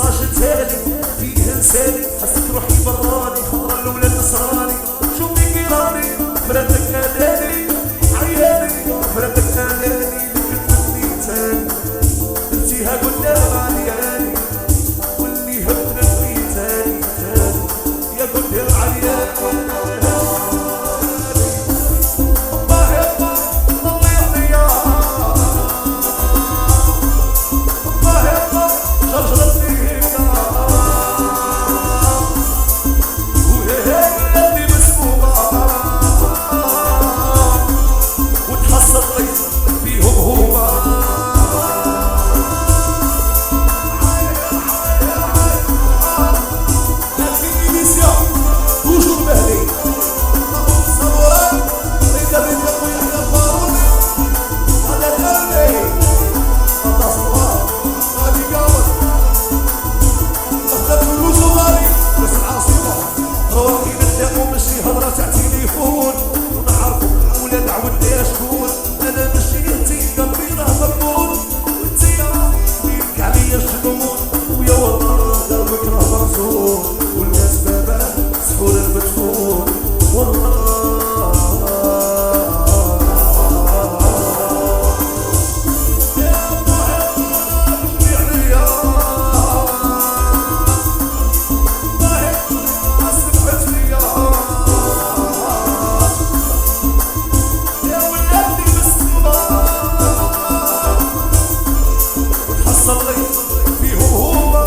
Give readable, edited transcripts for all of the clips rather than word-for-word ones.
راجل تالي فيه انساني حسيت روحي براني خضرا الاولاد نصراني شوفي كي راني مراتك ناداني عياني مراتك ناداني كتبني تاني انتيها قدام عرياني واللي هبنا تاني يا قدام عرياني والناس بابا سحور المدفون والله يا محمد شفيع ليا ما سمعت ليا يا ولادي بالسماء وتحصل لي فيهم هو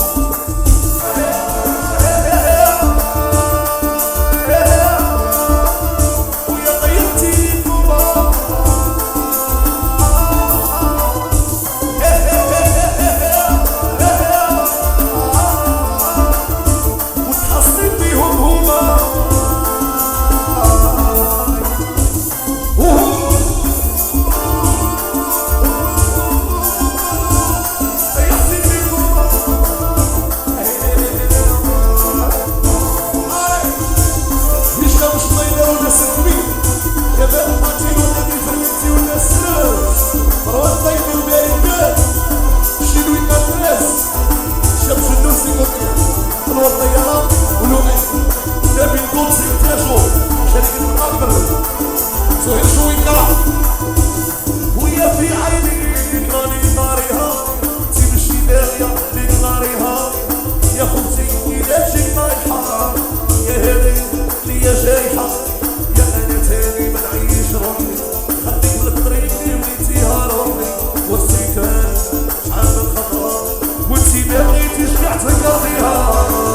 ويا في عيني راني ناريها تمشي باغية ليك ناريها يا خوتي إلا تجيك رايحة يا هذي ليا جايحة يا أنا تاني ما نعيش روحي خليك للطريق اللي وليتيها روحي والسيتان شحال من خطرة وانتي ما بغيتيش كاع تهكا فيها